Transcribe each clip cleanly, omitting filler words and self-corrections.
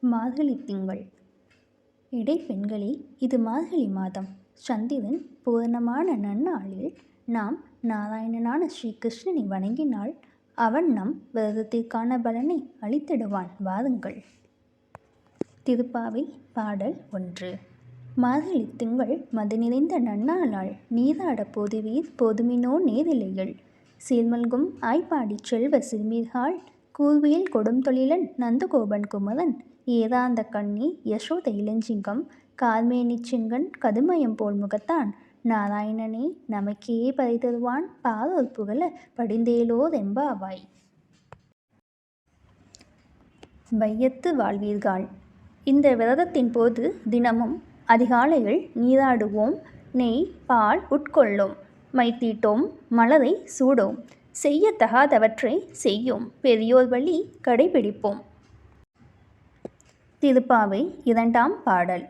மார்கழி திங்கள். இடைப்பெண்களே, இது மார்கழி மாதம். சந்திரன் பூரணமான நன்னாளில் நாம் நாராயணனான ஸ்ரீ கிருஷ்ணனை வணங்கினால் அவன் நம் விரதத்திற்கான பலனை அளித்திடுவான். வாருங்கள். திருப்பாவை பாடல் 1. மார்கழி திங்கள் மது நிறைந்த நன்னாளால் நீராட போதுவீர் போதுமினோ நேரிலைகள் சீர்மல்கும் ஆய்ப்பாடிச் செல்வ சிறுமீர்காள் கூர்வேல் கொடுந்தொழிலன் நந்தகோபன் குமரன் ஏதாந்த கண்ணி யசோத இளஞ்சிங்கம் கார்மேனிச் செங்கண் கதுமயம் போல் முகத்தான் நாராயணனே நமக்கே பறை தருவான் பாரோர் புகழ படிந்தேலோர் எம்பாவாய். வையத்து வாழ்வீர்கள். இந்த விரதத்தின் போது தினமும் அதிகாலையில் நீராடுவோம், நெய் பால் உட்கொள்ளோம், மைத்தீட்டோம், மலரை சூடோம், செய்யத்தகாதவற்றை செய்யோம், பெரியோர் வழி கடைபிடிப்போம். திருப்பாவை 2ஆம் பாடல்.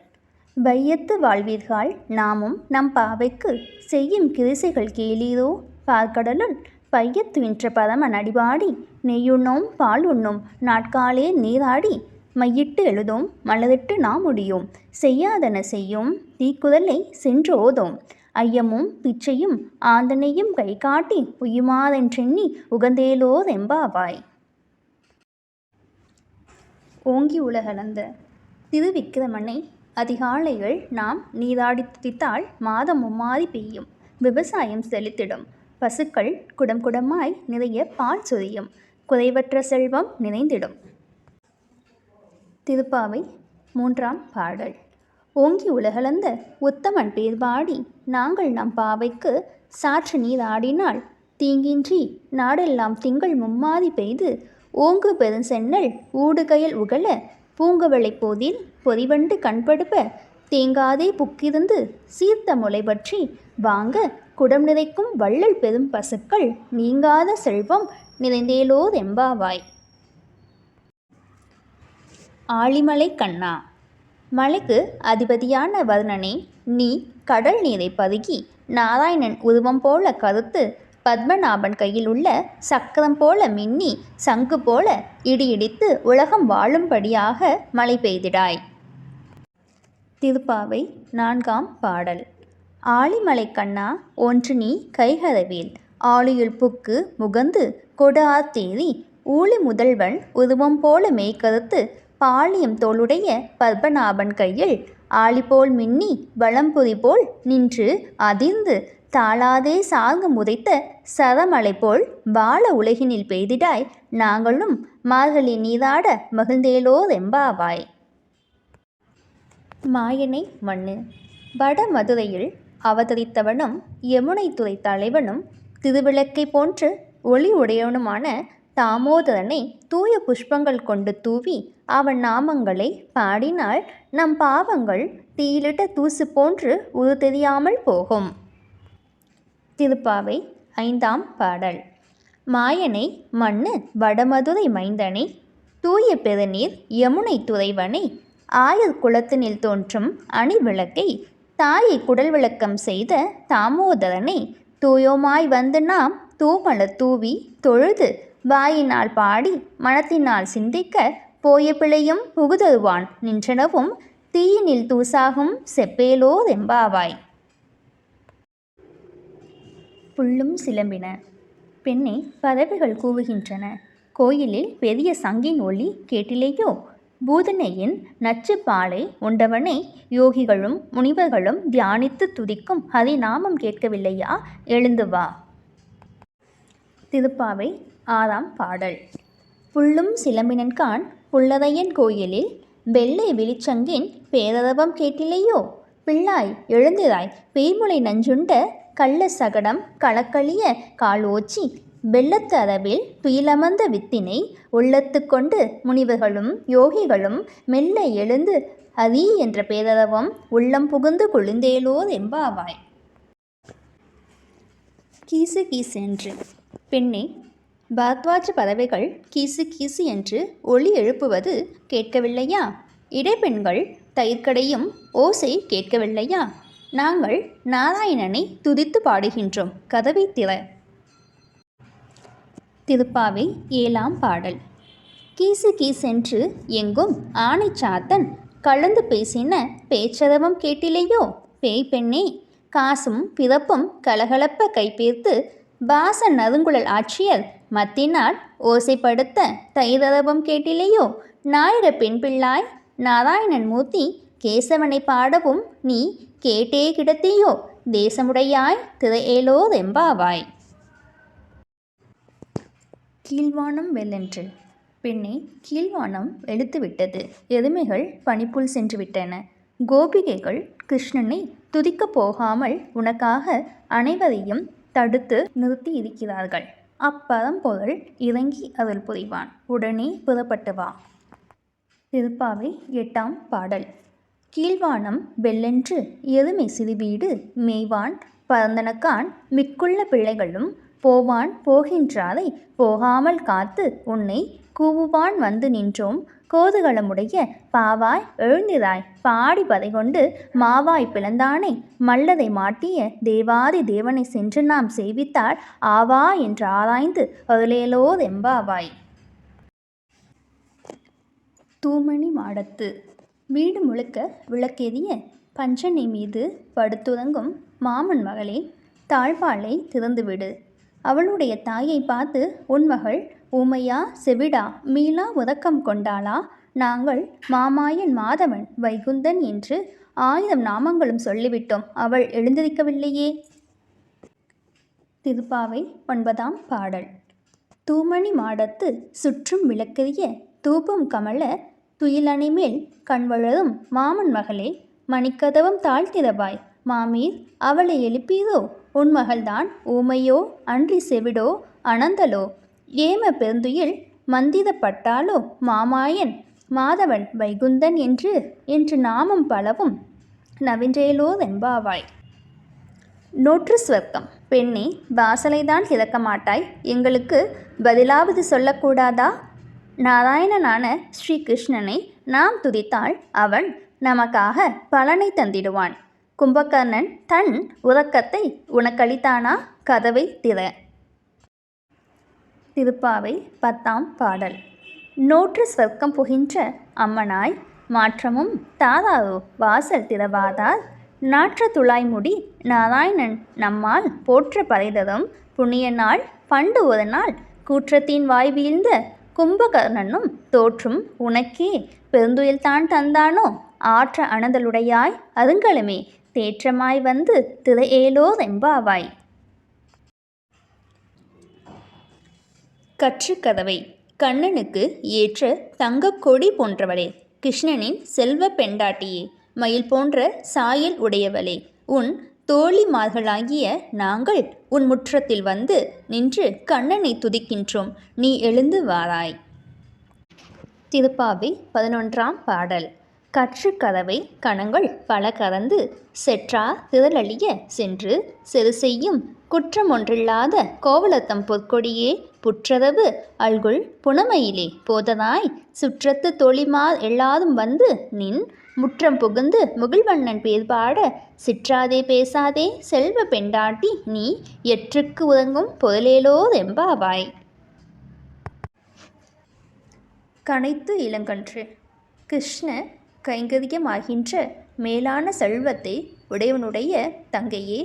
வையத்து வாழ்வீர்கள் நாமும் நம் பாவைக்கு செய்யும் கிரிசைகள் கேளீரோ பார்க்கடலுள் பையத்துவின்ற பரம நடிபாடி நெய்யுண்ணோம் பால் உண்ணோம் நாட்காலே நீராடி மையிட்டு எழுதோம் மலரிட்டு நாம் முடியோம் செய்யாதன செய்யோம் தீக்குதலை சென்று ஓதோம் ஐயமும் பிச்சையும் ஆந்தனையும் கை காட்டி உயுமாறென்றெண்ணி உகந்தேலோர் எம்பாவாய். ஓங்கி உலகளந்த திருவிக்கிரமனை அதிகாலைகள் நாம் நீராடி துதித்தால் மாதம் மும்மாறி பெய்யும், விவசாயம் செழித்திடும், பசுக்கள் குடம் குடமாய் நிறைய பால் சொரியும், குறைவற்ற செல்வம் நிறைந்திடும். திருப்பாவை 3ஆம் பாடல். ஓங்கி உலகளந்த உத்தமன் பேர் பாடி நாங்கள் நம் பாவைக்கு சாற்று நீராடினால் தீங்கின்றி நாடெல்லாம் திங்கள் மும்மாறி பெய்து ஓங்கு பெருஞ்சென்னல் ஊடுகயல் உகழ பூங்குவளை போதில் பொறிவண்டு கண்படுப்ப தேங்காதே புக்கிருந்து சீர்த்த முளை பற்றி வாங்க குடம் நிறைக்கும் வள்ளல் பெரும் பசுக்கள் நீங்காத செல்வம் நிறைந்தேலோர் எம்பாவாய். ஆழிமலை கண்ணா. மலைக்கு அதிபதியான வர்ணனே, நீ கடல் நீரை பருகி நாராயணன் உருவம் போல கருத்து பத்மநாபன் கையில் உள்ள சக்கரம் போல மின்னி சங்கு போல இடியிடித்து உலகம் வாழும்படியாக மழை பெய்திடாய். திருப்பாவை 4ஆம் பாடல். ஆழிமலை கண்ணா ஒன்று நீ கைகரவேல் ஆழியுள் புக்கு முகந்து கொடு ஆத்தேரி ஊழி முதல்வன் உருவம் போல மெய்கருத்து பாலியம் தோளுடைய பத்மநாபன் கையில் ஆழிபோல் மின்னி வளம்புரி போல் நின்று அதிர்ந்து தாளாதே சார்ந்து முதைத்த சரமலை போல் வாழ உலகினில் பெய்திடாய் நாங்களும் மார்கழி நீராட மகிழ்ந்தேலோர் எம்பாவாய். மாயனை மண்ணு. வட மதுரையில் அவதரித்தவனும் யமுனை துறை தலைவனும் திருவிளக்கை போன்று ஒளி உடையவனுமான தாமோதரனை தூய புஷ்பங்கள் கொண்டு தூவி அவன் நாமங்களை பாடினால் நம் பாவங்கள் தீயிலிட்ட தூசு போன்று உரு தெரியாமல் போகும். திருப்பாவை 5ஆம் பாடல். மாயனை மண்ணு வடமதுரை மைந்தனை தூய பெருநீர் யமுனை துறைவனை ஆயர் குளத்தினில் தோன்றும் அணி விளக்கை தாயை குடல் விளக்கம் செய்த தாமோதரனை தூயோமாய் வந்து நாம் தூமலர் தூவி தொழுது வாயினால் பாடி மனத்தினால் சிந்திக்க போய பிழையும் புகுதருவான் நின்றனவும் தீயினில் தூசாகும் செப்பேலோர் எம்பாவாய். புல்லும் சிலம்பின. பெண்ணே, பறவைகள் கூவுகின்றன. கோயிலில் பெரிய சங்கின் ஒளி கேட்டிலேயோ? பூதனையின் நச்சு பாலை உண்டவனை யோகிகளும் முனிவர்களும் தியானித்து துதிக்கும் ஹரிநாமம் கேட்கவில்லையா? எழுந்து வா. திருப்பாவை 6ஆம் பாடல். புல்லும் சிலம்பினன்கான் புல்லரையன் கோயிலில் வெள்ளை விழிச்சங்கின் பேரரவம் கேட்டிலேயோ? பிள்ளாய் எழுந்திராய், பெய்முளை நஞ்சுண்ட கள்ள சகடம் களக்களிய காலோச்சி வெள்ளத்து அரவில் துயிலமர்ந்த வித்தினை உள்ளத்து கொண்டு முனிவர்களும் யோகிகளும் மெல்ல எழுந்து ஹரி என்ற பேரரவம் உள்ளம் புகுந்து குளிர்ந்தேலோர் எம்பாவாய். கீசு கீசு என்று. பெண்ணே, பரத்வாஜ பறவைகள் கீசு கீசு என்று ஒளி எழுப்புவது கேட்கவில்லையா? இடைப்பெண்கள் தயிர்க்கடையும் ஓசை கேட்கவில்லையா? நாங்கள் நாராயணனை துதித்து பாடுகின்றோம், கதவை திற. திருப்பாவை 7ஆம் பாடல். கீசு கீசென்று எங்கும் ஆனை சாத்தன் கலந்து பேசின பேச்சதவம் கேட்டிலையோ பேய் பெண்ணே. காசும் பிறப்பும் கலகலப்ப கைப்பேர்த்து பாச நறுங்குழல் ஆட்சியர் மத்தினால் ஓசைப்படுத்த தைரதவம் கேட்டிலையோ ஞாயிற பெண் பிள்ளாய் நாராயணன் மூர்த்தி கேசவனை பாடவும் நீ கேட்டே கிடத்தியோ தேசமுடையாய் திரையேலோ ரெம்பாவாய். கீழ்வானம் வெள்ளென்று. பெண்ணே, கீழ்வானம் வெளுத்துவிட்டது. எருமைகள் பனிப்புல் சென்று விட்டன. கோபிகைகள் கிருஷ்ணனை துதிக்கப் போகாமல் உனக்காக அனைவரையும் தடுத்து நிறுத்தி இருக்கிறார்கள். அப்பரம்பொருள் இறங்கி அருள் புரிவான். உடனே புறப்பட்டு வா. திருப்பாவை 8ஆம் பாடல். கீழ்வானம் வெள்ளென்று எருமை சிறுவீடு மேய்வான் பரந்தனக்கான் மிக்குள்ள பிள்ளைகளும் போவான் போகின்றாரை போகாமல் காத்து உன்னை கூவுவான் வந்து நின்றோம் கோதுகளமுடைய பாவாய் எழுந்திராய் பாடி பதைகொண்டு மாவாய் பிளந்தானை மல்லதை மாட்டிய தேவாதி தேவனை சென்று நாம் சேவித்தால் ஆவா என்று ஆராய்ந்து அருளேலோ ரெம்பாவாய். தூமணி மாடத்து. வீடு முழுக்க விளக்கெரிய பஞ்சனை மீது படுத்துறங்கும் மாமன் மகளே, தாழ்பாலை திறந்துவிடு. அவளுடைய தாயை பார்த்து உன் மகள் ஊமையா செவிடா மீளா உறக்கம் கொண்டாளா? நாங்கள் மாமாயன் மாதவன் வைகுந்தன் என்று 1000 நாமங்களும் சொல்லிவிட்டோம், அவள் எழுந்திருக்கவில்லையே. திருப்பாவை 9ஆம் பாடல். தூமணி மாடத்து சுற்றும் விளக்கெரிய தூபம் கமல துயிலணைமேல் கண்வளரும் மாமன் மகளே, மணிக்கதவம் தாழ்த்திரவாய் மாமீர் அவளை எழுப்பீரோ? உன் மகள்தான் ஊமையோ அன்றி செவிடோ அனந்தலோ? ஏம பெருந்துயில் மந்திரப்பட்டாலோ மாமாயன் மாதவன் வைகுந்தன் என்று நாமம் பலவும் நவின்றேலோ ரெம்பாவாய். நோற்று ஸ்வர்க்கம். பெண்ணே, வாசலைதான் திறக்க மாட்டாய், எங்களுக்கு பதிலாவது சொல்லக்கூடாதா? நாராயணனான ஸ்ரீ கிருஷ்ணனை நாம் துதித்தால் அவன் நமக்காக பலனை தந்திடுவான். கும்பகர்ணன் தன் உறக்கத்தை உனக்களித்தானா? கதவை திற. திருப்பாவை 10ஆம் பாடல். நோற்று ஸ்வர்க்கம் புகின்ற அம்மனாய் மாற்றமும் தாராரோ வாசல் திறவாதார் நாற்ற துளாய்முடி நாராயணன் நம்மால் போற்ற பறைதரும் புண்ணிய நாள் பண்டு ஒரு நாள் கூற்றத்தின் வாய் வீழ்ந்த கும்பகர்ணனும் தோற்றும் உனக்கே பெருந்துயில்தான் தந்தானோ? ஆற்ற அனந்தலுடையாய் அருங்கலமே தேற்றமாய் வந்து திரையேலோ ரெம்பாவாய். கற்றுக்கதவை. கண்ணனுக்கு ஏற்ற தங்கக்கொடி போன்றவளே, கிருஷ்ணனின் செல்வ பெண்டாட்டியே, மயில் போன்ற சாயல் உடையவளே, உன் தோழிமார்களாகிய நாங்கள் உன் முற்றத்தில் வந்து நின்று கண்ணனை துதிக்கின்றோம், நீ எழுந்து வாராய். திருப்பாவை 11ஆம் பாடல். கற்று கதவை கணங்கள் பல கறந்து செற்றா திரளழிய சென்று செரு செய்யும் குற்றமொன்றில்லாத கோவலத்தம் பொற்கொடியே, புற்றரவு அல்குல் புனமையிலே போததாய் சுற்றத்து தோழிமார் எல்லாரும் வந்து நின் முற்றம் புகுந்து முகில்வண்ணன் பேர் பாட சிற்றாதே பேசாதே செல்வ பெண்டாட்டி நீ எற்றுக்கு உறங்கும் பொருளேலோ ரெம்பாவாய். கனைத்து இளங்கன்று. கிருஷ்ண கைங்கரியமாகின்ற மேலான செல்வத்தை உடையவனுடைய தங்கையே,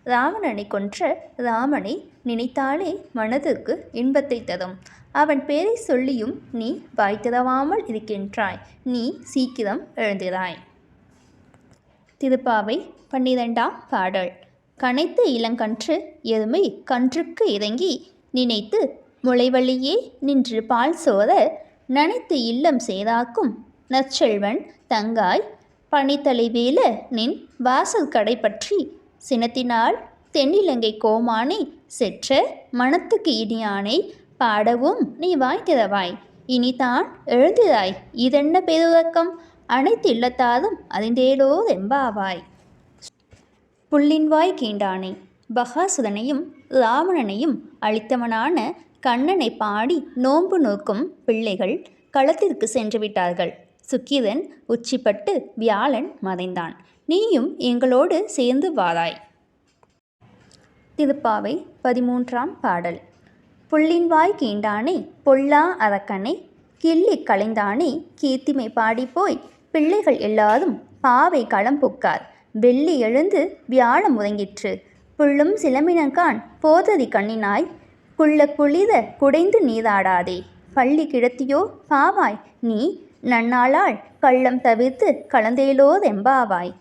ராவணனை கொன்ற ராமனை நினைத்தாலே மனதிற்கு இன்பத்தை தரும். அவன் பேரை சொல்லியும் நீ வாய்த்திரவாமல் இருக்கின்றாய், நீ சீக்கிரம் எழுந்திராய். திருப்பாவை 12ஆம் பாடல். கனைத்த இளங்கன்று எருமை கன்றுக்கு இறங்கி நினைத்து முளைவழியே நின்று பால் சோர நனைத்து இல்லம் சேராக்கும் நற்செல்வன் தங்காய் பனித்தலைவேல நின் வாசல் கடை பற்றி சினத்தினால் தென்னிலங்கை கோமானை செற்ற மனத்துக்கு இனியானை பாடவும் நீ வாய்த்திரவாய், இனிதான் எழுந்திராய், இதென்ன பெருவக்கம் அனைத்து இல்லத்தாரும் அறிந்தேலோ ரெம்பாவாய். புள்ளின்வாய் கீண்டானை. பகாசுரனையும் ராவணனையும் அழித்தவனான கண்ணனை பாடி நோன்பு நோக்கும் பிள்ளைகள் களத்திற்கு சென்று விட்டார்கள். சுக்கிரன் உச்சிப்பட்டு வியாழன் மறைந்தான், நீயும் எங்களோடு சேர்ந்து வாராய். திருப்பாவை 13ஆம் பாடல். புள்ளின்வாய் கீண்டானை பொல்லா அரக்கனை கிள்ளி களைந்தானே கீர்த்திமை பாடிப்போய் பிள்ளைகள் எல்லாரும் பாவை களம் புக்கார் வெள்ளி எழுந்து வியாழம் முதங்கிற்று புள்ளும் சிலம்பினங்கான் போததி கண்ணினாய் குள்ள குளித குடைந்து நீராடாதே பள்ளி கிடத்தியோ பாவாய் நீ நன்னாளால் கள்ளம் தவிர்த்து கலந்தேலோதெம்பாவாய்.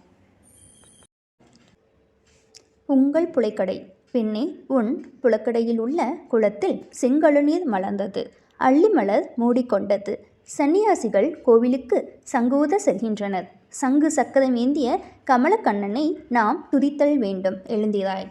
உங்கள் புழைக்கடை பெண்ணே, உன் புழக்கடையில் உள்ள குளத்தில் செங்கழுநீர் மலர்ந்தது, அள்ளிமலர் மூடிக்கொண்டது. சன்னியாசிகள் கோவிலுக்கு சங்கூத செல்கின்றனர். சங்கு சக்கரம் ஏந்திய கமலக்கண்ணனை நாம் துதித்தல் வேண்டும். எழுந்திராய்.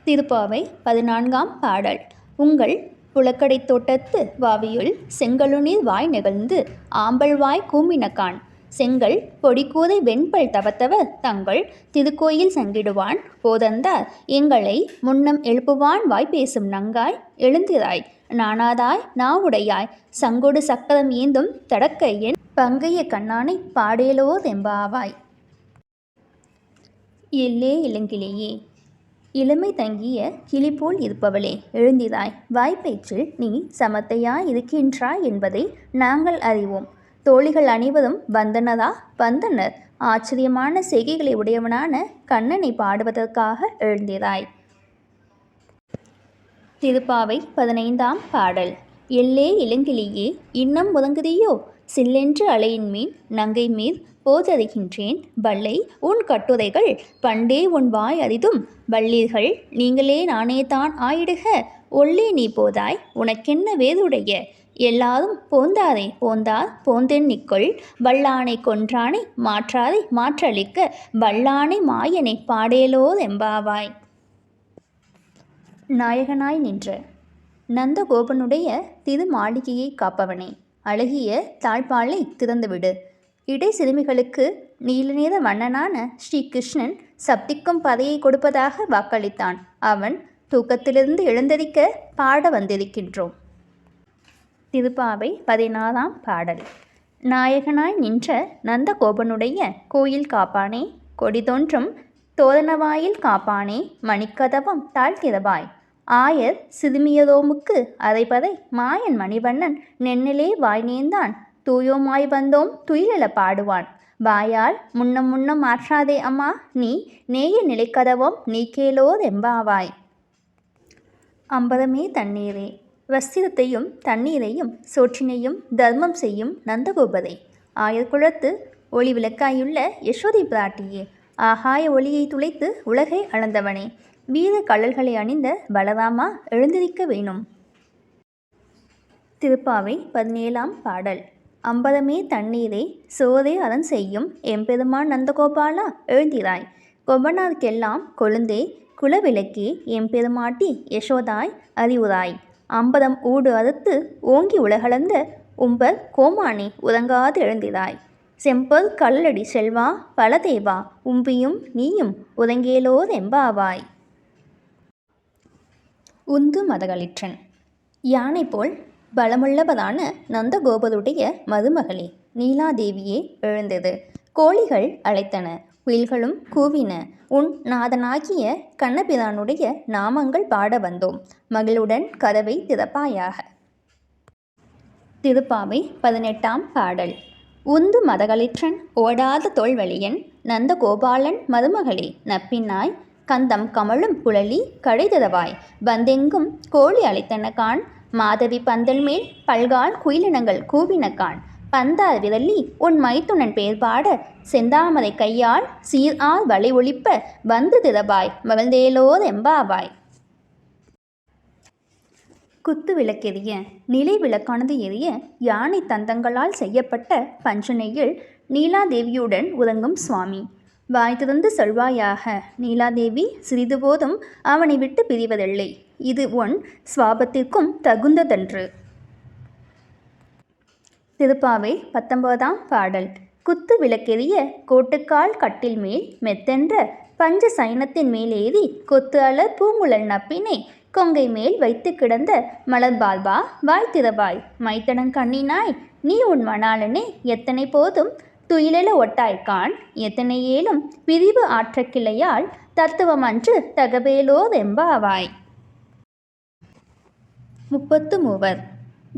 திருப்பாவை 14ஆம் பாடல். உங்கள் புழக்கடை தோட்டத்து வாவியுள் செங்கழுநீர் வாய் நெகிழ்ந்து ஆம்பல் வாய் கூம்பினகான் செங்கல் பொடிக்கூதை வெண்பல் தவத்தவர் தங்கள் திருக்கோயில் சங்கிடுவான் போதந்தார் எங்களை முன்னம் எழுப்புவான் வாய் பேசும் நங்காய். எழுந்திராய். நாணாதாய் நாவுடையாய் சங்கொடு சக்கரம் ஏந்தும் தடக்கையன் பங்கைய கண்ணானை பாடேலோதெம்பாவாய். எல்லே இளங்கிளியே, இளமை தங்கிய கிளிபோல் இருப்பவளே, எழுந்திராய். வாய்ப்பேச்சில் நீ சமத்தையாய் இருக்கின்றாய் என்பதை நாங்கள் அறிவோம். தோழிகள் அனைவரும் வந்தனரா? வந்தனர். ஆச்சரியமான செய்கைகளை உடையவனான கண்ணனை பாடுவதற்காக எழுந்திராய். திருப்பாவை 15ஆம் பாடல். எல்லே இளங்கிளியே, இன்னம் முதங்குதியோ? சில்லென்று அலையின் மீன் நங்கை மீர் போதறிகின்றேன் வல்லை உன் கட்டுரைகள் பண்டே உன் வாய் அறிதும் வல்லீர்கள் நீங்களே நானேதான் ஆயிடுக. ஒல்லே நீ போதாய் உனக்கென்ன வேதுடைய? எல்லாரும் போந்தாரே போந்தார் போந்தென்னிக்கொள் வல்லானை கொன்றானை மாற்றாரை மாற்றளிக்க வல்லானை மாயனை பாடேலோதெம்பாவாய். நாயகனாய் நின்ற நந்தகோபனுடைய திருமாளிகையை காப்பவனே, அழகிய தாழ்பாலை திறந்துவிடு. இடை சிறுமிகளுக்கு நீலநிற வண்ணனான ஸ்ரீகிருஷ்ணன் சப்திக்கும் பதையை கொடுப்பதாக வாக்களித்தான். அவன் தூக்கத்திலிருந்து எழுந்தரிக்க பாட வந்திருக்கின்றோம். திருப்பாவை 16ஆம் பாடல். நாயகனாய் நின்ற நந்தகோபனுடைய கோயில் காப்பானே, கொடி தோன்றும் தோரணவாயில் காப்பானே, மணிக்கதவம் தாழ்த்திரவாய். ஆயர் சிறுமியதோமுக்கு அரைபறை மாயன் மணிவண்ணன் நெண்ணிலே வாய் நேர்ந்தான் தூயோமாய் வந்தோம் துயிலெழ பாடுவான். வாயால் முன்னம் முன்னம் மாற்றாதே அம்மா நீ நேய நிலைக்கதவம் நீக்கேலோதெம்பாவாய். அம்பலமே தண்ணீரே, வஸ்திரத்தையும் தண்ணீரையும் சோற்றினையும் தர்மம் செய்யும் நந்தகோபரே, ஆயர் குலத்து ஒளி விளக்காயுள்ள யசோதை பிராட்டியே, ஆகாய ஒளியை துளைத்து உலகை அளந்தவனே, வீர கழல்களை அணிந்த பலராமா எழுந்திருக்க வேணும். திருப்பாவை 17ஆம் பாடல். அம்பலமே தண்ணீரே, சோரே அரண் செய்யும் எம்பெருமான் நந்தகோபாலா எழுந்திராய். கொம்பனார்க்கெல்லாம் கொழுந்தே குலவிளக்கே, எம்பெருமாட்டி யசோதாய் அறிவுராய். அம்பலம் ஊடு அறுத்து ஓங்கி உலகளந்த உம்பர் கோமானே உறங்காது எழுந்திராய். செம்பொற் கல்லடி செல்வா பலதேவா, உம்பியும் நீயும் உறங்கேலோதெம்பாவாய். உந்து மதகளிற்றன். யானை போல் பலமுள்ளவரான நந்தகோபருடைய மருமகளே, நீலாதேவியே எழுந்தது. கோழிகள் அழைத்தன, குயில்களும் கூவின. உன் நாதனாகிய கண்ணபிரானுடைய நாமங்கள் பாட வந்தோம். மகளுடன் கதவை திறப்பாயாக. திருப்பாவை 18ஆம் பாடல். உந்து மதகளிற்றன் ஓடாத தோல்வழியன் நந்தகோபாலன் மருமகளே, நப்பின்னாய் கந்தம் கமழும் குழலி கடைதிறவாய். வந்தெங்கும் கோழி அழைத்தன கான், மாதவி பந்தல் மேல் பல்கால் குயிலினங்கள் கூவினகான். பந்தார் விரல்லி உன் மைத்துனன் பேர் பாட, செந்தாமரை கையால் சீர் ஆர் வளை ஒளிப்ப வந்து திறவாய் மகிழ்ந்தேலோதெம்பாவாய். குத்து விளக்கெரிய நிலை விளக்கானது எரிய யானை தந்தங்களால் செய்யப்பட்ட பஞ்சனையில் நீலாதேவியுடன் உறங்கும் சுவாமி. வாய் திறந்து சொல்வாயாக. நீலாதேவி சிறிதுபோதும் அவனை விட்டு பிரிவதில்லை. இது உன் சுவாபத்திற்கும் தகுந்ததன்று. திருப்பாவை 19ஆம் பாடல். குத்து விளக்கெரிய கோட்டுக்கால் கட்டில் மேல் மெத்தென்ற பஞ்ச சைனத்தின் மேலேறி கொத்து அலர் பூங்குழல் நப்பினை கொங்கை மேல் வைத்து கிடந்த மலர்பால்பா வாய் திறவாய். மைத்தனங்கண்ணினாய் நீ உன் மணாளனே எத்தனை போதும் துயிலெழ ஒட்டாய்கான். எத்தனை ஏலும் பிரிவு ஆற்ற கிளையால் தத்துவமன்று தகவேலோதெம்பாவாய். 33.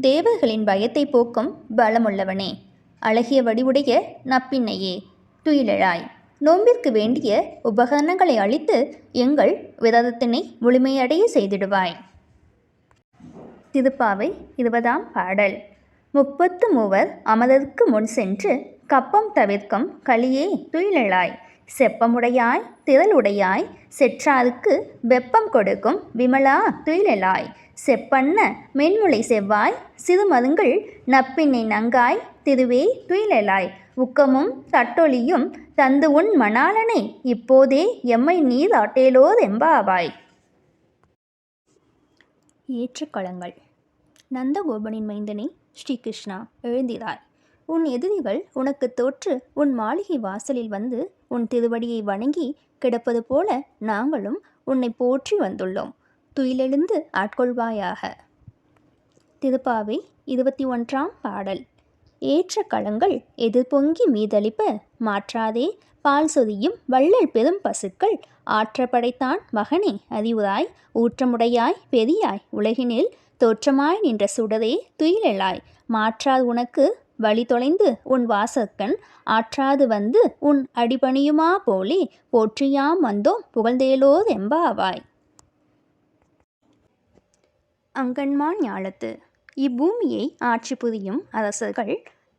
தேவர்களின் பயத்தை போக்கும் பலமுள்ளவனே, அழகிய வடிவுடைய நப்பின்னையே, துயிலெழாய். நோம்பிற்கு வேண்டிய உபகரணங்களை அளித்து எங்கள் விரதத்தினை முழுமையடைய செய்திடுவாய். திருப்பாவை 20ஆம் பாடல். 33 அமரருக்கு முன் சென்று கப்பம் தவிர்க்கும் களியே துயிலெழாய். செப்பமுடையாய் திரளுடையாய் செற்றாருக்கு வெப்பம் கொடுக்கும் விமலா துயிலெழாய். செப்பன்ன மென்முளை செவ்வாய் சிறுமருங்கள் நப்பின்னை நங்காய் திருவே துயிலெழாய். உக்கமும் தட்டொலியும் தந்து உன் மணாளனை இப்போதே எம்மை நீர் ஆட்டேலோர் எம்பாவாய். ஏற்றுக்களங்கள். நந்தகோபனின் மைந்தனே ஸ்ரீகிருஷ்ணா, எழுந்திராய். உன் எதிரிகள் உனக்கு தோற்று உன் மாளிகை வாசலில் வந்து உன் திருவடியை வணங்கி கிடப்பது போல நாங்களும் உன்னை போற்றி வந்துள்ளோம். துயிலெழுந்து ஆட்கொள்வாயாக. திருப்பாவை 21ஆம் பாடல். ஏற்ற களங்கள் எதிர்பொங்கி மீதளிப்ப மாற்றாதே பால் சொரியும் வள்ளல் பெரும் பசுக்கள் ஆற்ற படைத்தான் மகனே அறிவுராய். ஊற்றமுடையாய் பெரியாய் உலகினில் தோற்றமாய் நின்ற சுடரே துயிலெழாய். மாற்றாது உனக்கு வழி தொலைந்து உன் வாசற்கண் ஆற்றாது வந்து உன் அடிபணியுமா போலே போற்றியாம் வந்தோம் புகழ்ந்தேலோர் எம்பாவாய். அங்கன்மான் ஞாலத்து. இப்பூமியை ஆட்சி புரியும் அரசர்கள்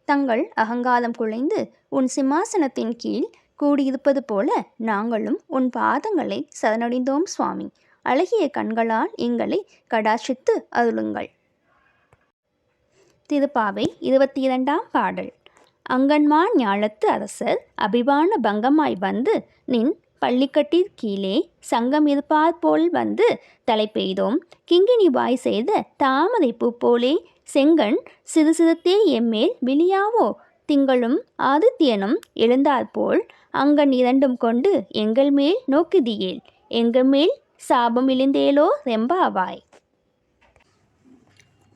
தங்கள் அகங்காரம் குலைந்து உன் சிம்மாசனத்தின் கீழ் கூடியிருப்பது போல நாங்களும் உன் பாதங்களை சரணடைந்தோம் சுவாமி. அழகிய கண்களால் எங்களை கடாட்சித்து அருளுங்கள். திருப்பாவை 22ஆம் பாடல். அங்கன்மான் ஞாலத்து அரசர் அபிமான பங்கமாய் வந்து நின் பள்ளிக்கட்டிற் கீழே சங்கம் இருப்பார் போல் வந்து தலை பெய்தோம். கிங்கினி வாய் செய்த தாமரை பூ போலே செங்கண் சிறு சிறுத்தே எம்மேல் விழியாவோ. திங்களும் ஆதித்யனும் எழுந்தாற்போல் அங்கன் இரண்டும் கொண்டு எங்கள் மேல் நோக்குதியேல். எங்கள் மேல் சாபம் இழிந்தேலோ ரெம்பாவாய்.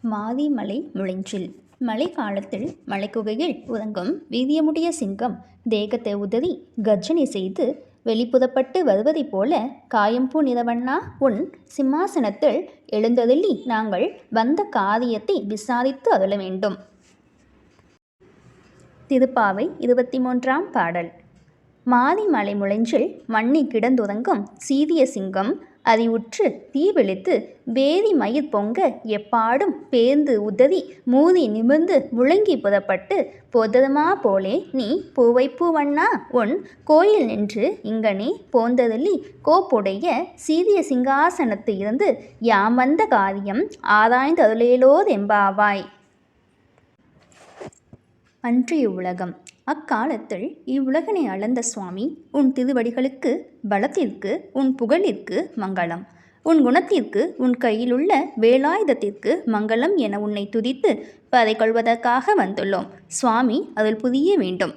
மாரிமலை முழிஞ்சில். மழை காலத்தில் மலைக்குகையில் உறங்கும் வீரியமுடைய சிங்கம் தேகத்தை உதறி கர்ஜனை செய்து வெளிப்புறப்பட்டு வருவதைப் போல காயம்பூ நிறவண்ணா உன் சிம்மாசனத்தில் எழுந்தருளி நாங்கள் வந்த காரியத்தை விசாரித்து அருள வேண்டும். திருப்பாவை 23ஆம் பாடல். மாரிமலை முழிஞ்சில் மண்ணி கிடந்துறங்கும் சீரிய சிங்கம் அறிவுற்று தீவெளித்து வேதி மயிர் பொங்க எப்பாடும் பேர்ந்து உதறி மூதி நிமிர்ந்து முழங்கி புறப்பட்டு போதமா போலே நீ பூவைப்பூ வண்ணா உன் கோயில் நின்று இங்கனே போந்தருளி கோப்புடைய சீரிய சிங்காசனத்து இருந்து யாம் வந்த காரியம் ஆராய்ந்து அருளேலோர் எம்பாவாய். அன்றைய உலகம். அக்காலத்தில் இவ்வுலகனை அளந்த சுவாமி உன் திருவடிகளுக்கு பலத்திற்கு உன் புகழிற்கு மங்களம். உன் குணத்திற்கு உன் கையிலுள்ள வேலாயுதத்திற்கு மங்களம் என உன்னை துதித்து பறை கொள்வதற்காக வந்துள்ளோம். சுவாமி அருள் புரிய வேண்டும்.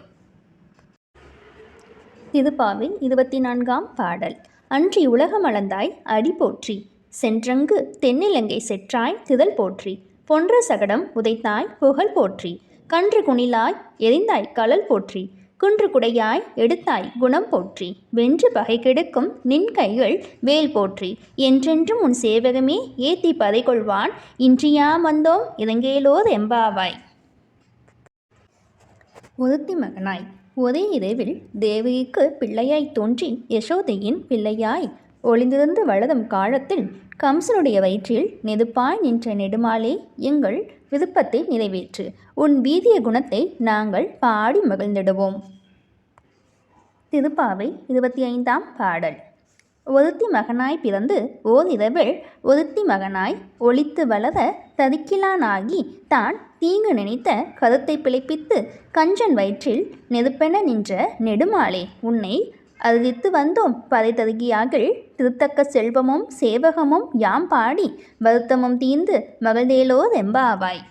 திருப்பாவை 24ஆம் பாடல். அன்றி உலகம் அளந்தாய் அடி போற்றி. சென்றங்கு தென்னிலங்கை செற்றாய் திரள் போற்றி. பொன்ற சகடம் உதைத்தாய் புகழ் போற்றி. கன்று குணிலாய் எரிந்தாய் கழல் போற்றி. குன்று குடையாய் எடுத்தாய் குணம் போற்றி. வென்று பகை கெடுக்கும் நின் கைகள் வேல் போற்றி. என்றென்றும் உன் சேவகமே ஏத்தி பறை கொள்வான் இன்றியாம் வந்தோம் இறங்கேலோர் எம்பாவாய். ஒருத்தி மகனாய். ஒரே இரவில் தேவகிக்கு பிள்ளையாய் தோன்றி யசோதையின் பிள்ளையாய் ஒளிந்திருந்து வளரும் காலத்தில் கம்சனுடைய வயிற்றில் நெருப்பாய் நின்ற நெடுமாலே எங்கள் விருப்பத்தை நிறைவேற்று. உன் வீரிய குணத்தை நாங்கள் பாடி மகிழ்ந்திடுவோம். திருப்பாவை 25ஆம் பாடல். ஒருத்தி மகனாய் பிறந்து ஓர் இரவில் ஒருத்தி மகனாய் ஒளித்து வளர தரிக்கிலானாகி தான் தீங்கு நினைத்த கருத்தை பிழைப்பித்து கஞ்சன் வயிற்றில் நெருப்பென நின்ற நெடுமாலே உன்னை அறிவித்து வந்தோம் பறை தருகியாகில் திருத்தக்க செல்வமும் சேவகமும் யாம் பாடி வருத்தமும் தீர்ந்து மகிழ்ந்தேலோர் எம்பாவாய்.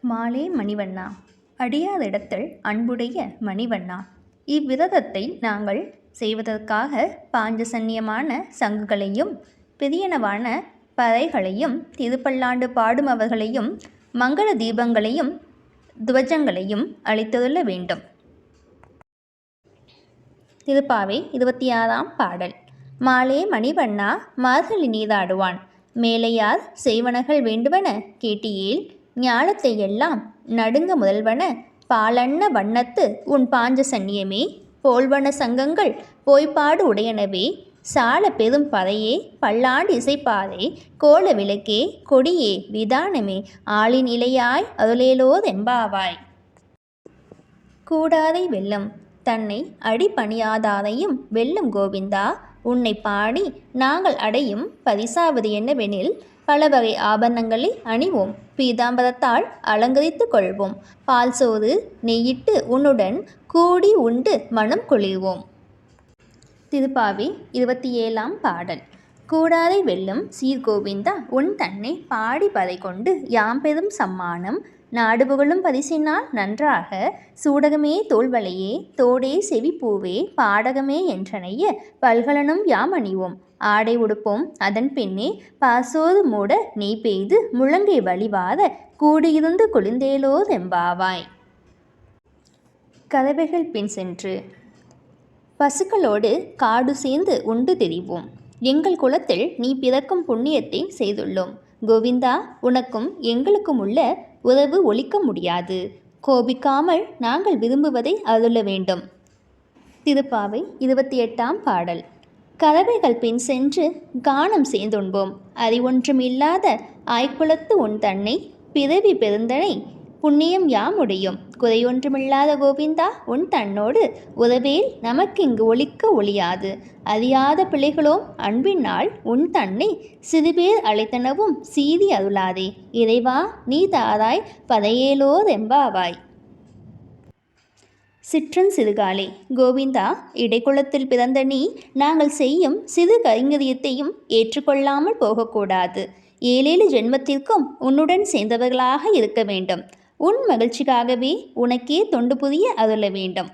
மாலே மணிவண்ணா. அடியாத இடத்தில் அன்புடைய மணிவண்ணா, இவ்விரதத்தை நாங்கள் செய்வதற்காக பாஞ்சசன்யமான சங்குகளையும் பெரியனவான பறைகளையும் திருப்பல்லாண்டு பாடுமவர்களையும் மங்கள தீபங்களையும் துவஜங்களையும் அளித்தருள வேண்டும். திருப்பாவை 26ஆம் பாடல். மாலே மணிவண்ணா மார்கழி நீராடுவான் மேலையார் செய்வனகள் வேண்டுவன கேட்டியேல் ஞாலத்தை எல்லாம் நடுங்க முதல்வன பாலன்ன வண்ணத்து உன் பாஞ்ச சன்னியமே போல்வன சங்கங்கள் போய்ப்பாடு உடையனவே சால பெரும் பதையே பல்லாண்டு இசைப்பாதே கோல விளக்கே கொடியே விதானமே ஆளின் இலையாய் அருளேலோதெம்பாவாய். கூடாதை வெல்லம் தன்னை அடிபணியாதாதையும் வெல்லும் கோவிந்தா உன்னை பாடி நாங்கள் அடையும் பரிசாவது என்னவெனில் பலவகை ஆபரணங்களை அணிவோம், பீதாம்பரத்தால் அலங்கரித்து கொள்வோம், பால் சோறு நெய்யிட்டு உன்னுடன் கூடி உண்டு மனம் குளிர்வோம். திருப்பாவி 27ஆம் பாடல். கூடாதை வெல்லும் சீர்கோவிந்தா உன் தன்னை பாடி பதை கொண்டு யாம் பெரும் சம்மானம் நாடுபுகழும் பரிசினால் நன்றாக சூடகமே தோல்வளையே தோடே செவிப்பூவே பாடகமே என்றனைய பல்கலனும் யாம் அணிவோம், ஆடை உடுப்போம் அதன் பின்னே பாசோது மூட நெய் பெய்து முழங்கை வழிவாத கூடியிருந்து குளிர்ந்தேலோதெம்பாவாய். கதவைகள் பின் சென்று பசுக்களோடு காடு சேர்ந்து உண்டு திரிவோம், எங்கள் குலத்தில் நீ பிறக்கும் புண்ணியத்தை செய்துள்ளோம், கோவிந்தா உனக்கும் எங்களுக்கும் உள்ள உறவு ஒழிக்க முடியாது, கோபிக்காமல் நாங்கள் விரும்புவதை அருள வேண்டும். திருப்பாவை 28ஆம் பாடல். கதவைகள் பின் சென்று கானம் சேர்ந்துண்போம், அறிவொன்றும் இல்லாத ஆய்குலத்து உன் தன்னை பிறவி பெருந்தனை புண்ணியம் யாமுடையும், குறையொன்றுமில்லாத கோவிந்தா உன் தன்னோடு உறவேல் நமக்கிங்கு ஒழிக்க ஒழியாது, அறியாத பிள்ளைகளோம் அன்பினால் உன் தன்னை சிறுபேர் அழைத்தனவும் சீதி அருளாதே, இறைவா நீ தாராய் பதையேலோதெம்பாவாய். சிற்றன் சிறுகாலே கோவிந்தா இடைக்குளத்தில் பிறந்த நீ நாங்கள் செய்யும் சிறு கைங்கரியத்தையும் ஏற்றுக்கொள்ளாமல் போகக்கூடாது, 7 ஜென்மத்திற்கும் உன்னுடன் சேர்ந்தவர்களாக இருக்க வேண்டும், உன் மகிழ்ச்சிக்காகவே உனக்கே தொண்டு புரிய அருள வேண்டும்.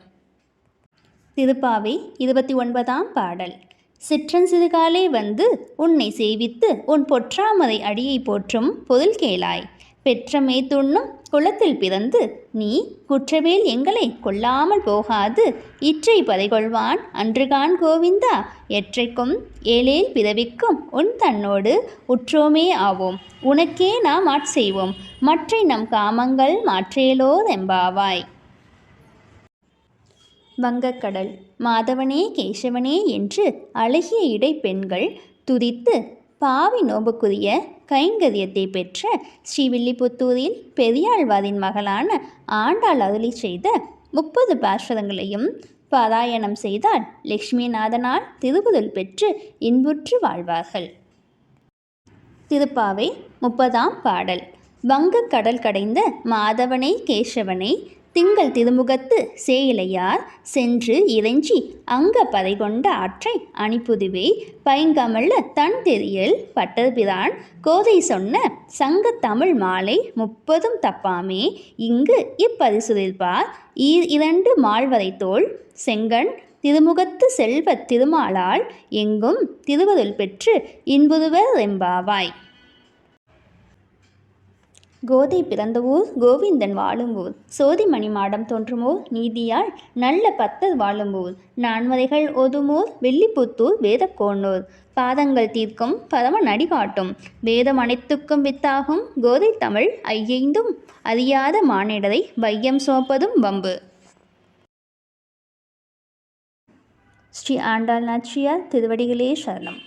திருப்பாவை 29ஆம் பாடல். சிற்றன் சிறுகாலே வந்து உன்னை சேவித்து உன் பொற்றாமரை அடியை போற்றும் பொருள் கேளாய், பெற்றமே துண்ணும் குளத்தில் பிறந்து நீ குற்றவேல் எங்களை கொல்லாமல் போகாது, இற்றை பதைகொள்வான் அன்றுகான் கோவிந்தா எற்றைக்கும் 7 பிறவிக்கும் உன் தன்னோடு உற்றோமே ஆவோம், உனக்கே நாம் ஆட்செய்வோம், மற்றை நம் காமங்கள் மாற்றேலோதெம்பாவாய். வங்கக்கடல். மாதவனே கேசவனே என்று அழகிய இடைப்பெண்கள் துதித்து பாவி நோம்புக்குரிய கைங்கரியத்தை பெற்ற ஸ்ரீவில்லிபுத்தூரில் பெரியாழ்வாரின் மகளான ஆண்டாள் அருளி செய்த 30 பாசுரங்களையும் பாராயணம் செய்தால் லட்சுமிநாதனால் திருவுருள் பெற்று இன்புற்று வாழ்வார்கள். திருப்பாவை 30ஆம் பாடல். வங்கக்கடல் கடைந்த மாதவனை கேசவனை திங்கள் திருமுகத்து சேயிலையார் சென்று இறைஞ்சி அங்க பதை கொண்ட ஆற்றை அணிப்புதுவே பைங்கமல்ல தன் தெரியல் பட்டபிரான் கோதை சொன்ன சங்கத்தமிழ் மாலை 30 தப்பாமே இங்கு இப்பரிசுரிப்பார் 2 மால்வரை தோள் செங்கண் திருமுகத்து செல்வத் திருமாலால் எங்கும் திருவருள் பெற்று இன்புறுவர் எம்பாவாய். கோதை பிறந்த ஊர் கோவிந்தன் வாழும் ஊர், சோதிமணி மாடம் தோன்றும் ஊர் நீதியால் நல்ல பத்தர் வாழும் ஊர், நான்மறைகள் ஓதும் ஊர் வில்லிபுத்தூர் வேதக்கோனூர், பாதங்கள் தீர்க்கும் பரம நடி காட்டும் வேதம் அனைத்துக்கும் வித்தாகும் கோதை தமிழ் ஐயைந்தும் அறியாத மானிடரை வையம் சோப்பதும் வம்பு. ஸ்ரீ ஆண்டாள் நாச்சியார் திருவடிகளே சரணம்.